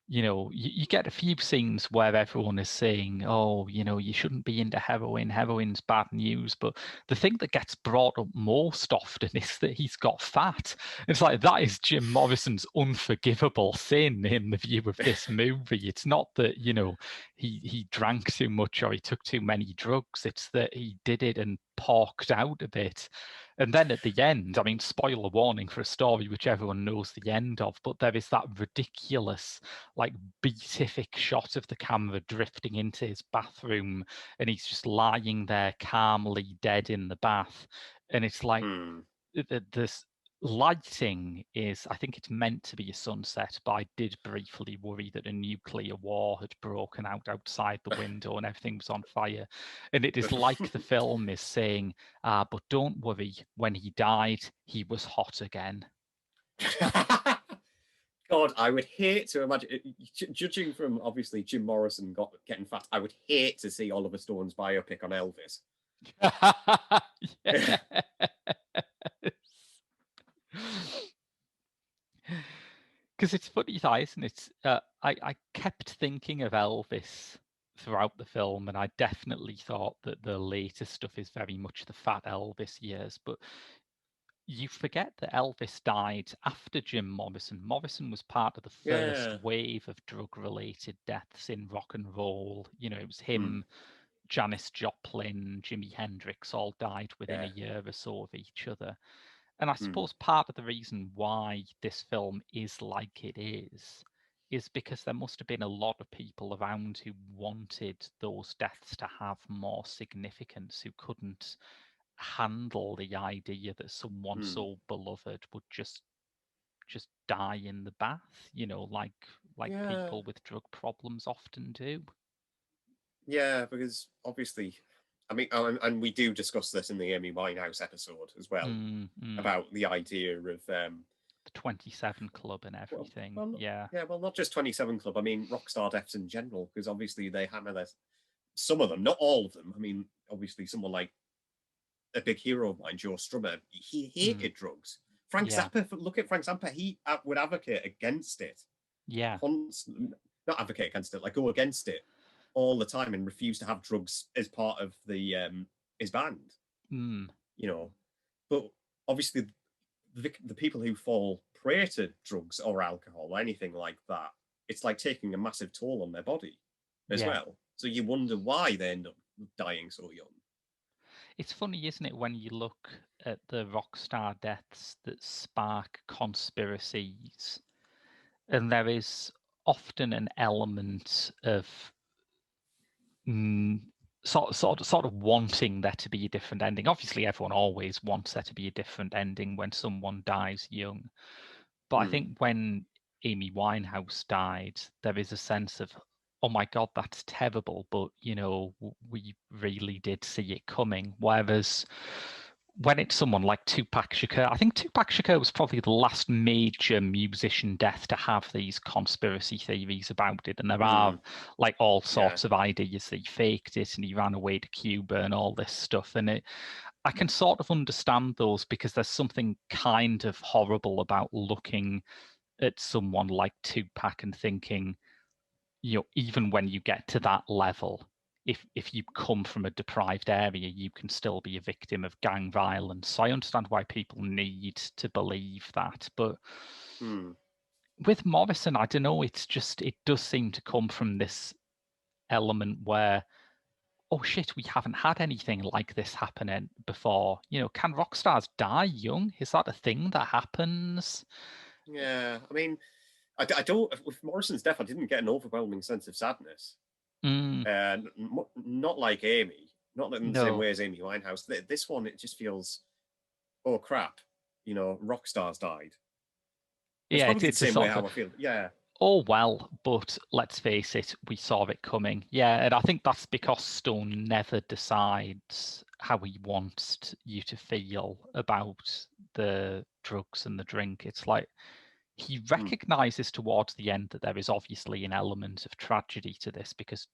you know, you get a few scenes where everyone is saying, oh, you know, you shouldn't be into heroin. Heroin's bad news. But the thing that gets brought up most often is that he's got fat. It's like that is Jim Morrison's unforgivable sin in the view of this movie. It's not that, you know, he drank too much or he took too many drugs. It's that he did it and porked out a bit. And then at the end, I mean, spoiler warning for a story which everyone knows the end of, but there is that ridiculous like beatific shot of the camera drifting into his bathroom and he's just lying there calmly dead in the bath, and it's like Hmm. this lighting is, I think it's meant to be a sunset, but I did briefly worry that a nuclear war had broken out outside the window and everything was on fire. And it is like the film is saying, but don't worry, when he died he was hot again. God, I would hate to imagine, judging from obviously Jim Morrison getting fat, I would hate to see Oliver Stone's biopic on Elvis. Yeah. Because it's funny, that isn't it? I kept thinking of Elvis throughout the film, and I definitely thought that the later stuff is very much the fat Elvis years. But you forget that Elvis died after Jim Morrison. Morrison was part of the first Yeah. wave of drug-related deaths in rock and roll. You know, it was Hmm. him, Janis Joplin, Jimi Hendrix all died within a Yeah. year or so of each other. And I Hmm. suppose part of the reason why this film is like it is because there must have been a lot of people around who wanted those deaths to have more significance, who couldn't handle the idea that someone Hmm. so beloved would just die in the bath, you know, like Yeah. people with drug problems often do. Yeah, because obviously, I mean, and we do discuss this in the Amy Winehouse episode as well Mm, mm. about the idea of The 27 Club and well, everything. well, Yeah. yeah, well, not just 27 Club. I mean, rockstar deaths in general, because obviously they hammer their some of them, not all of them. I mean, obviously, someone like a big hero of mine, Joe Strummer, he Mm, hated drugs. Frank yeah. Zappa, look at Frank Zappa, he would advocate against it Yeah. constant, not advocate against it, like go against it all the time and refuse to have drugs as part of the his band, Mm, you know. But obviously, the people who fall prey to drugs or alcohol or anything like that, it's like taking a massive toll on their body as yeah. well. So you wonder why they end up dying so young. It's funny, isn't it, when you look at the rock star deaths that spark conspiracies, and there is often an element of sort of wanting there to be a different ending. Obviously, everyone always wants there to be a different ending when someone dies young. But I think when Amy Winehouse died, there is a sense of, oh my God, that's terrible. But, we really did see it coming. Whereas when it's someone like Tupac Shakur, I think Tupac Shakur was probably the last major musician death to have these conspiracy theories about it. And there are like all sorts of ideas that he faked it and he ran away to Cuba and all this stuff. And I can sort of understand those because there's something kind of horrible about looking at someone like Tupac and thinking, even when you get to that level, if you come from a deprived area, you can still be a victim of gang violence. So I understand why people need to believe that. But with Morrison, I don't know, it does seem to come from this element where, oh shit, we haven't had anything like this happening before. Can rock stars die young? Is that a thing that happens? Yeah, I mean, I don't. With Morrison's death, I didn't get an overwhelming sense of sadness. Not like Amy, not in the same way as Amy Winehouse. This one, it just feels, oh crap, rock stars died. It's the same way how I feel. Yeah. Oh well, but let's face it, we saw it coming. Yeah, and I think that's because Stone never decides how he wants you to feel about the drugs and the drink. It's like he recognizes towards the end that there is obviously an element of tragedy to this because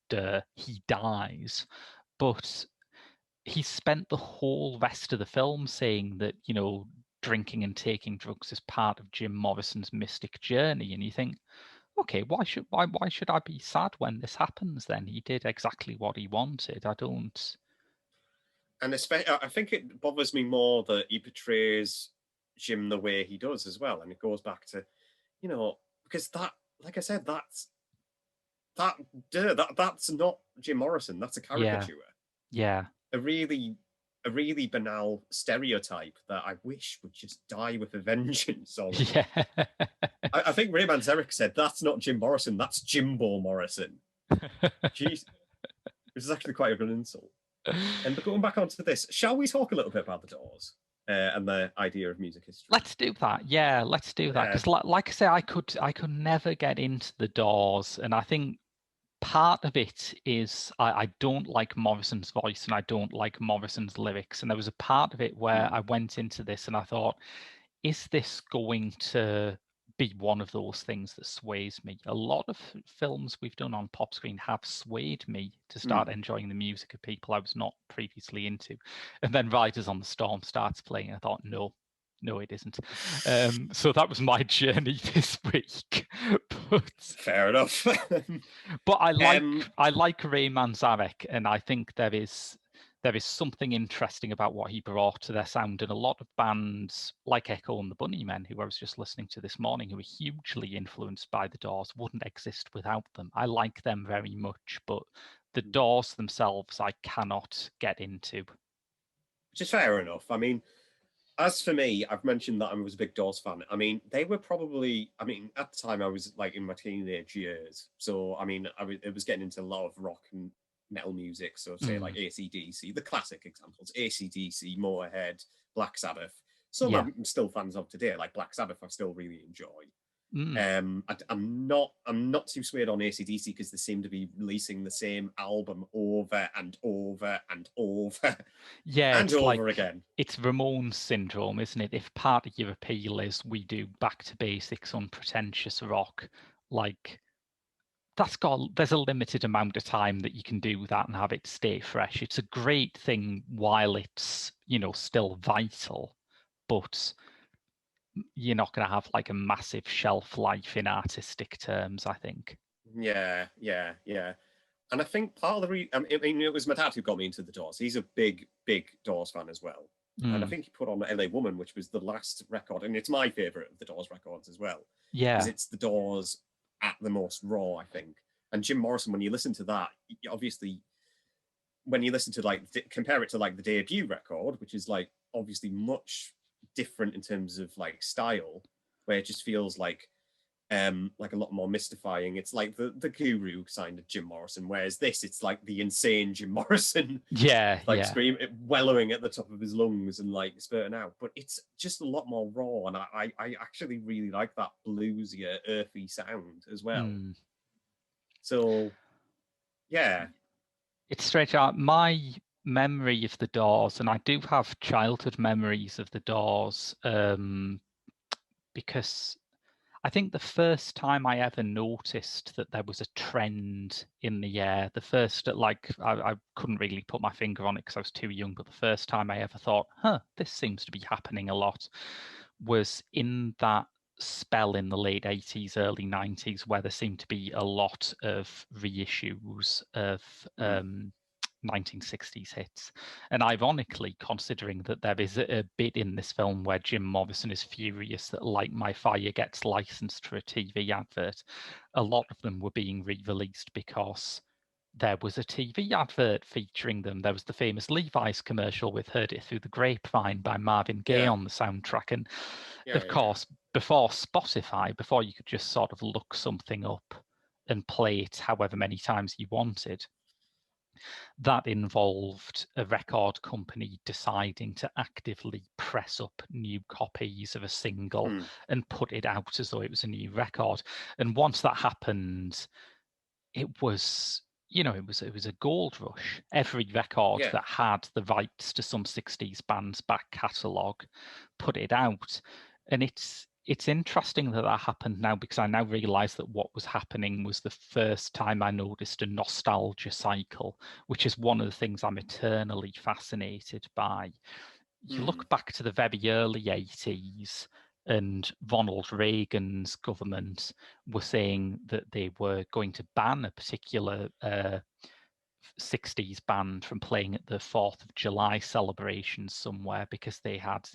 he dies, but he spent the whole rest of the film saying that, drinking and taking drugs is part of Jim Morrison's mystic journey. And you think, okay, why should I be sad when this happens then? He did exactly what he wanted. I don't. And I think it bothers me more that he portrays Jim the way he does as well. And it goes back to, because that, like I said, that's not Jim Morrison. That's a caricature. Yeah. A really banal stereotype that I wish would just die with a vengeance. Yeah. I think Ray Manzarek said, that's not Jim Morrison, that's Jimbo Morrison. Jeez. Which is actually quite a good insult. And going back onto this, shall we talk a little bit about the Doors and the idea of music history? Let's do that. Yeah, let's do that. Because like I say, I could never get into the Doors. And I think part of it is I don't like Morrison's voice and I don't like Morrison's lyrics. And there was a part of it where I went into this and I thought, is this going to be one of those things that sways me? A lot of films we've done on Pop Screen have swayed me to start enjoying the music of people I was not previously into. And then Riders on the Storm starts playing. I thought, no, it isn't. So that was my journey this week. But fair enough. But I like Ray Manzarek, and I think there is something interesting about what he brought to their sound. And a lot of bands like Echo and the Bunnymen, who I was just listening to this morning, who were hugely influenced by the Doors, wouldn't exist without them. I like them very much, but the Doors themselves I cannot get into. Which is fair enough. I mean, as for me, I've mentioned that I was a big Doors fan. I mean, they were probably, at the time I was like in my teenage years. So, it was getting into a lot of rock and metal music. So say like AC/DC, the classic examples, AC/DC, Motorhead, Black Sabbath. Some I'm still fans of today, like Black Sabbath I still really enjoy. I'm not too swayed on AC/DC because they seem to be releasing the same album over and over and over. Yeah, and over again. It's Ramones syndrome, isn't it? If part of your appeal is we do back to basics, unpretentious rock, like there's a limited amount of time that you can do that and have it stay fresh. It's a great thing while it's still vital, but you're not going to have like a massive shelf life in artistic terms, I think. Yeah. And I think part of the it was my dad who got me into the Doors. He's a big Doors fan as well. And I think he put on LA Woman, which was the last record, and it's my favorite of the Doors records as well. Yeah, because it's the Doors at the most raw, I think. And Jim Morrison, when you listen to that, obviously when you listen to like compare it to like the debut record, which is like obviously much different in terms of like style, where it just feels like a lot more mystifying. It's like the guru signed of Jim Morrison, whereas this, it's like the insane Jim Morrison, Yeah, like yeah. scream, wellowing at the top of his lungs and like spurting out. But it's just a lot more raw, and I actually really like that bluesier, earthy sound as well. Mm. So yeah, It's strange. My memory of the Doors, and I do have childhood memories of the Doors, because I think the first time I ever noticed that there was a trend in the air, the first, like, I couldn't really put my finger on it because I was too young, but the first time I ever thought, this seems to be happening a lot, was in that spell in the late 80s, early 90s, where there seemed to be a lot of reissues of 1960s hits. And ironically, considering that there is a bit in this film where Jim Morrison is furious that Light My Fire gets licensed for a TV advert, a lot of them were being re-released because there was a TV advert featuring them. There was the famous Levi's commercial with Heard It Through the Grapevine by Marvin Gaye on the soundtrack. And of course, before Spotify, before you could just sort of look something up and play it however many times you wanted, that involved a record company deciding to actively press up new copies of a single and put it out as though it was a new record. And once that happened, it was, it was a gold rush. Every record that had the rights to some 60s band's back catalogue put it out. And it's interesting that happened now, because I now realise that what was happening was the first time I noticed a nostalgia cycle, which is one of the things I'm eternally fascinated by. You look back to the very early 80s, and Ronald Reagan's government were saying that they were going to ban a particular 60s band from playing at the 4th of July celebrations somewhere because they had,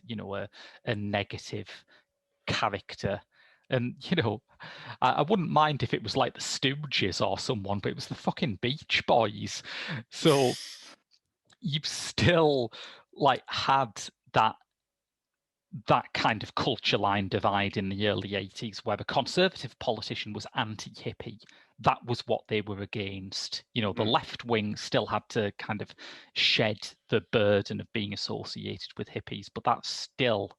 a negative character. And, I wouldn't mind if it was like the Stooges or someone, but it was the fucking Beach Boys. So you've still like had that kind of culture line divide in the early 80s, where the conservative politician was anti-hippie. That was what they were against. The left wing still had to kind of shed the burden of being associated with hippies, but that's still,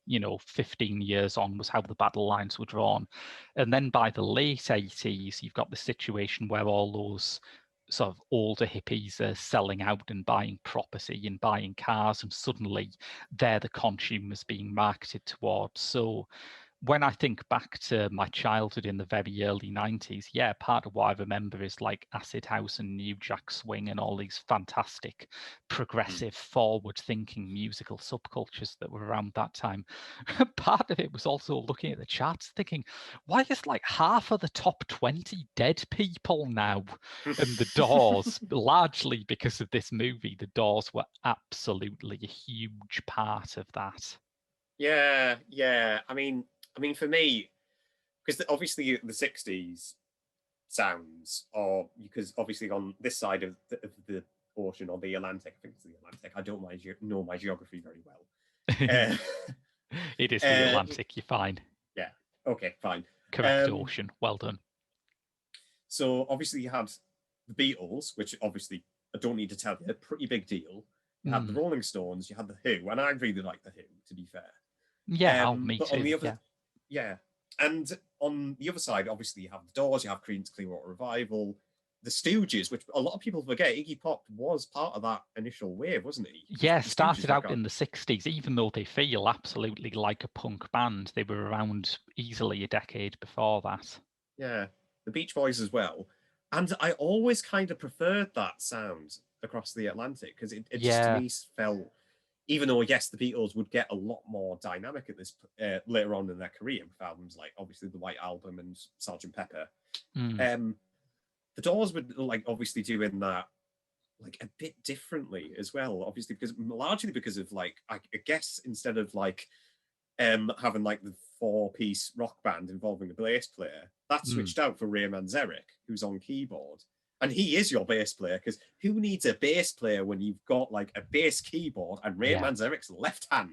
15 years on was how the battle lines were drawn. And then by the late 80s, you've got the situation where all those sort of older hippies are selling out and buying property and buying cars, and suddenly they're the consumers being marketed towards. So when I think back to my childhood in the very early 90s, part of what I remember is like acid house and new jack swing and all these fantastic, progressive, forward-thinking musical subcultures that were around that time. Part of it was also looking at the charts thinking, why is like half of the top 20 dead people now? And the Doors, largely because of this movie, the Doors were absolutely a huge part of that. Yeah. I mean, for me, because obviously the 60s sounds are, because obviously on this side of the ocean, or the Atlantic, I think it's the Atlantic. I don't know my geography very well. It is the Atlantic, you're fine. Yeah, okay, fine. Correct ocean, well done. So obviously you had the Beatles, which obviously I don't need to tell you, a pretty big deal. You had the Rolling Stones, you had the Who, and I really like the Who, to be fair. Yeah, me but too. On the other, and on the other side, obviously you have the Doors, you have Creedence Clearwater Revival, the Stooges, which a lot of people forget. Iggy Pop was part of that initial wave, wasn't he? Yeah, started out in the 60s, even though they feel absolutely like a punk band. They were around easily a decade before that. Yeah, the Beach Boys as well. And I always kind of preferred that sound across the Atlantic, because it just to me felt, even though yes, the Beatles would get a lot more dynamic at this later on in their career with albums like obviously the White Album and Sgt. Pepper. The Doors would like obviously doing that like a bit differently as well, obviously largely because of like I guess instead of like having like the 4-piece rock band involving a bass player, that switched out for Ray Manzarek, who's on keyboard. And he is your bass player, because who needs a bass player when you've got like a bass keyboard and Ray Yeah, Manzarek's left hand?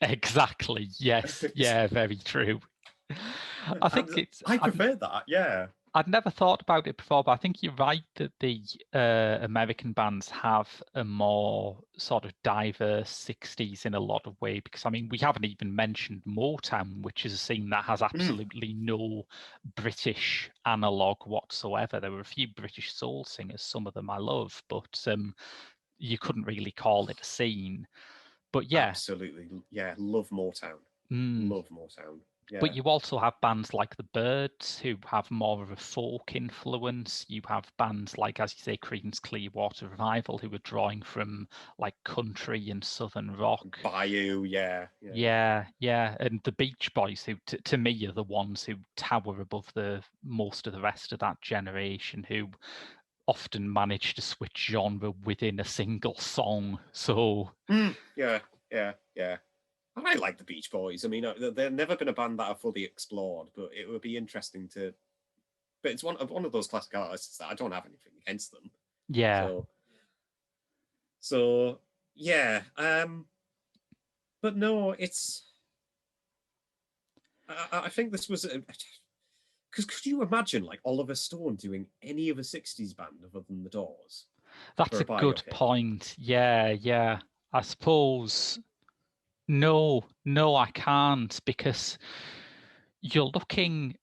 exactly. Yes. Yeah, very true. I think And it's. I prefer that. Yeah. I'd never thought about it before, but I think you're right that the American bands have a more sort of diverse 60s in a lot of way. Because I mean, we haven't even mentioned Motown, which is a scene that has absolutely no British analog whatsoever. There were a few British soul singers, some of them I love, but you couldn't really call it a scene. But yeah, Absolutely. Yeah. Love Motown. Love Motown. but Yeah. you also have bands like the Byrds who have more of a folk influence. You have bands like, as you say, Creedence Clearwater Revival, who are drawing from like country and southern rock. Bayou. Yeah. Yeah. And the Beach Boys, who to me are the ones who tower above the most of the rest of that generation, who often manage to switch genre within a single song. So Yeah. Yeah. And I like the Beach Boys. I mean, they've never been a band that I've fully explored, but it would be interesting to. But it's one of those classic artists that I don't have anything against them. yeah, So yeah. But no, it's. I think this was because could you imagine like Oliver Stone doing any of a '60s band other than the Doors that's for a a good biopic? point. Yeah. I suppose no, I can't, because you're looking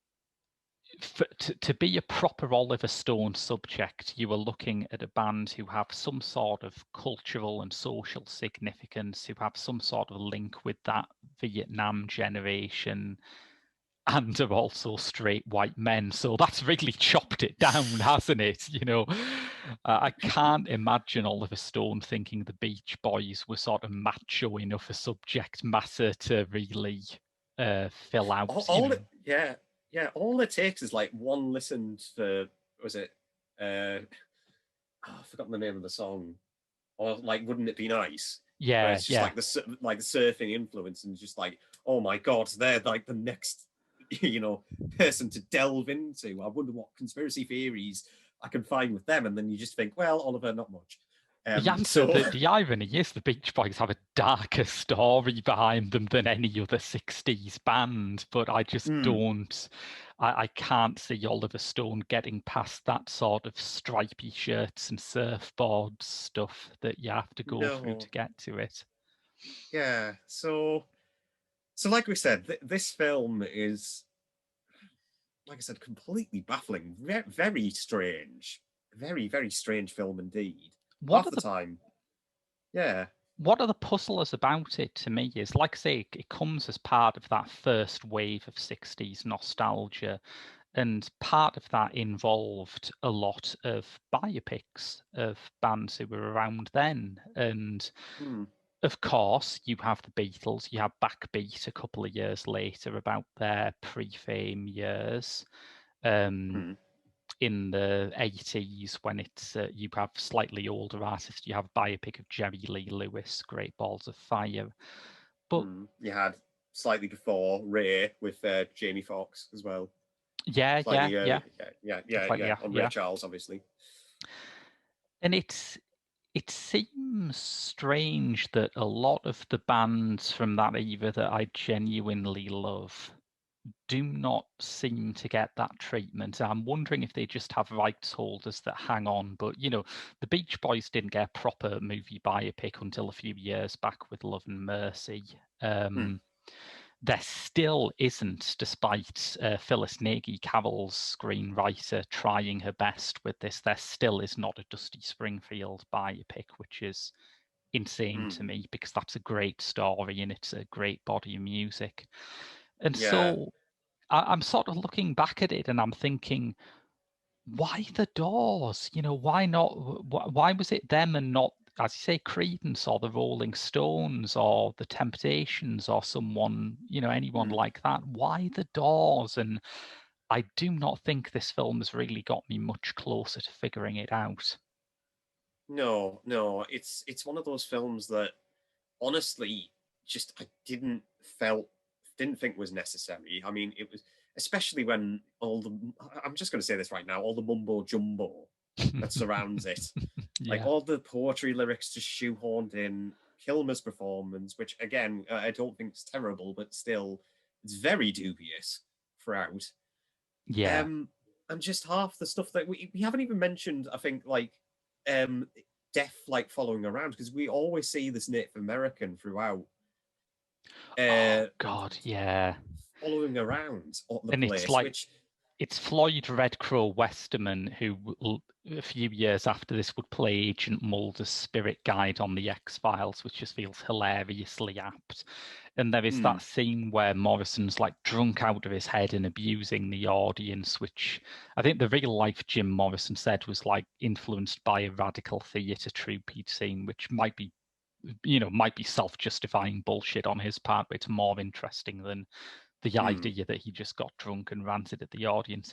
to be a proper Oliver Stone subject. You are looking at a band who have some sort of cultural and social significance, who have some sort of link with that Vietnam generation, and are also straight white men. So that's really chopped it down, hasn't it? I can't imagine Oliver Stone thinking the Beach Boys were sort of macho enough a subject matter to really fill out. Yeah. All it takes is like one listen to was it? I've forgotten the name of the song. Or like, wouldn't it be nice? Where Yeah, it's just yeah. like the surfing influence, and just like, oh my god, they're like the next person to delve into. I wonder what conspiracy theories I can find with them, and then you just think, well, Oliver, not much. The answer, So the irony is the Beach Boys have a darker story behind them than any other 60s band, but I just don't, I can't see Oliver Stone getting past that sort of stripy shirts and surfboard stuff that you have to go through no, to get to it. yeah. So like we said, this film is, like I said, completely baffling, very strange, very strange film indeed. What Half are the the time, yeah. what are the puzzlers about it to me is, like I say, it comes as part of that first wave of 60s nostalgia. And part of that involved a lot of biopics of bands who were around then. And Hmm. of course, you have the Beatles, you have Backbeat a couple of years later about their pre-fame years. Hmm. In the 80s, when it's you have slightly older artists, you have a biopic of Jerry Lee Lewis, Great Balls of Fire. But You had slightly before Ray with Jamie Foxx as well. yeah, Slightly yeah. early, Stuff like yeah. On Ray yeah. Charles, obviously. And it seems strange that a lot of the bands from that era that I genuinely love do not seem to get that treatment. I'm wondering if they just have rights holders that hang on. But the Beach Boys didn't get a proper movie biopic until a few years back with Love and Mercy. There still isn't, despite Phyllis Nagy, Carroll's screenwriter, trying her best with this, there still is not a Dusty Springfield biopic, which is insane to me, because that's a great story and it's a great body of music. And Yeah. so I'm sort of looking back at it and I'm thinking, why the Doors? Why not? Why was it them and not, as you say, Creedence or the Rolling Stones or the Temptations or someone, anyone like that? Why the Doors? And I do not think this film has really got me much closer to figuring it out. No. It's one of those films that honestly just I didn't think was necessary. I mean, it was, especially when all the, I'm just going to say this right now, all the mumbo jumbo that surrounds it. Like Yeah. all the poetry lyrics just shoehorned in, Kilmer's performance, which again, I don't think is terrible, but still, it's very dubious throughout. Yeah. And just half the stuff that we haven't even mentioned, I think, like death like following around, because we always see this Native American throughout Oh God, yeah. following around the And it's place, like which it's Floyd Red Crow Westerman who a few years after this would play Agent Mulder's spirit guide on the X-Files, which just feels hilariously apt. And there is that scene where Morrison's like drunk out of his head and abusing the audience, which I think the real life Jim Morrison said was like influenced by a radical theatre troupe he'd seen, which might be self-justifying bullshit on his part, but it's more interesting than the idea that he just got drunk and ranted at the audience.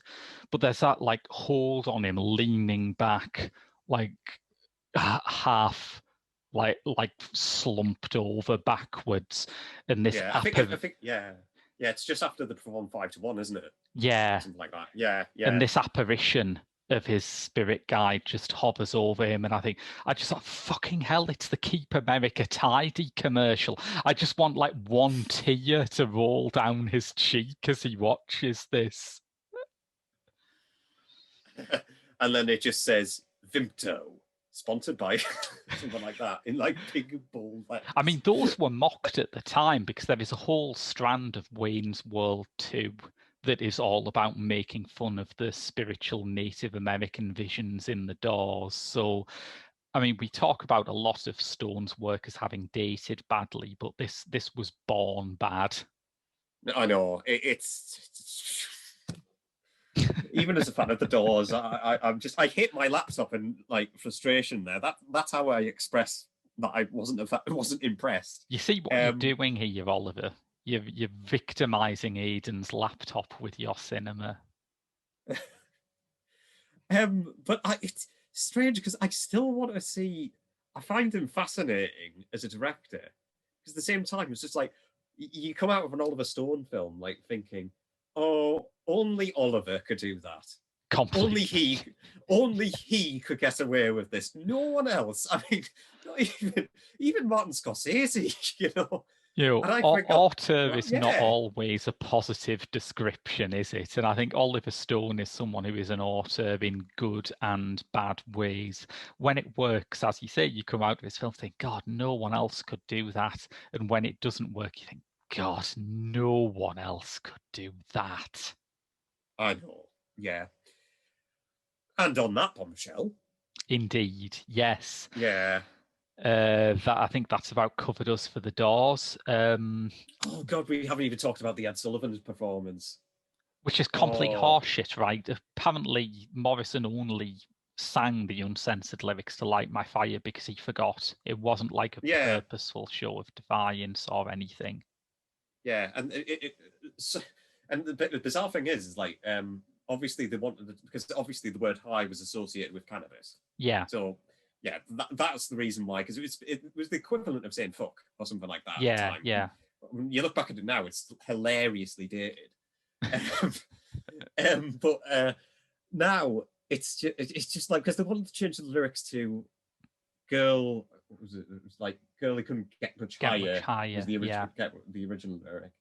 But there's that like hold on him leaning back, like half like slumped over backwards, and this I think yeah, it's just after the perform 5-1, isn't it? yeah, something like that. Yeah. and this apparition of his spirit guide just hovers over him, and I just thought, fucking hell, it's the Keep America Tidy commercial. I just want like one tear to roll down his cheek as he watches this. And then it just says Vimto, sponsored by something like that in like big bold letters. I mean, those were mocked at the time because there is a whole strand of Wayne's World 2 that is all about making fun of the spiritual Native American visions in the Doors. So, I mean, we talk about a lot of Stone's work as having dated badly, but this was born bad. I know it's even as a fan of the Doors, I hit my laptop in like frustration there. That's how I express that I wasn't impressed. You see what you're doing here, Oliver. You're victimizing Aidan's laptop with your cinema. But it's strange because I still want to see. I find him fascinating as a director because at the same time it's just like you come out of an Oliver Stone film like thinking, oh, only Oliver could do that. Completely. Only he could get away with this. No one else. I mean, not even Martin Scorsese, you know. Auteur is not always a positive description, is it? And I think Oliver Stone is someone who is an auteur in good and bad ways. When it works, as you say, you come out of this film thinking, God, no one else could do that. And when it doesn't work, you think, God, no one else could do that. I know, yeah. And on that bombshell. Indeed, yes. Yeah. I think that's about covered us for the Doors. Oh God, we haven't even talked about the Ed Sullivan performance, which is complete horseshit, right? Apparently, Morrison only sang the uncensored lyrics to "Light My Fire" because he forgot. It wasn't like a purposeful show of defiance or anything. Yeah, and and the bizarre thing is like obviously they wanted because obviously the word "high" was associated with cannabis. Yeah. So. Yeah, that's the reason why, because it was the equivalent of saying fuck or something like that at the time. Yeah. When you look back at it now, it's hilariously dated. But now it's just like, because they wanted to change the lyrics to girl, it was like girl who couldn't get much higher was the original lyric.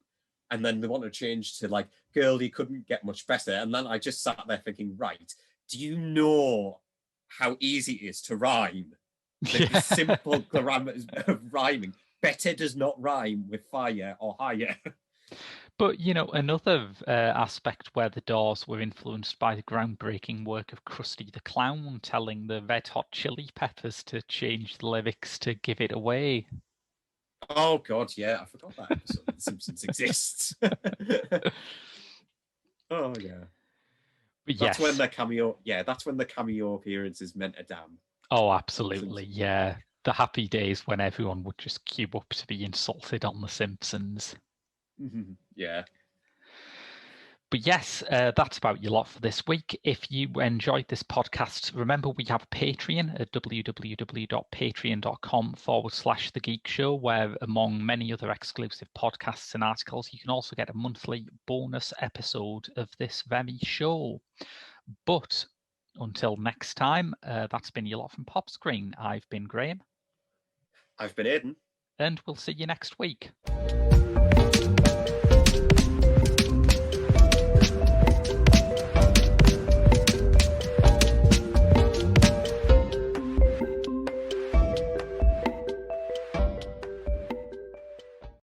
And then they wanted to change to like girl who couldn't get much better. And then I just sat there thinking, right, do you know how easy it is to rhyme? The simple parameters of rhyming. Better does not rhyme with fire or higher. But, you know, another aspect where the Doors were influenced by the groundbreaking work of Krusty the Clown, telling the Red Hot Chili Peppers to change the lyrics to give it away. Oh, God, yeah. I forgot that episode of The Simpsons exists. Oh, yeah. That's when the cameo. Yeah, that's when the cameo appearances meant a damn. Oh, absolutely, yeah. The happy days when everyone would just queue up to be insulted on The Simpsons. Yeah. But yes, that's about your lot for this week. If you enjoyed this podcast, remember we have a Patreon at www.patreon.com/The Geek Show, where among many other exclusive podcasts and articles, you can also get a monthly bonus episode of this very show. But Until next time, that's been your lot from Pop Screen. I've been Graham. I've been Aidan. And we'll see you next week.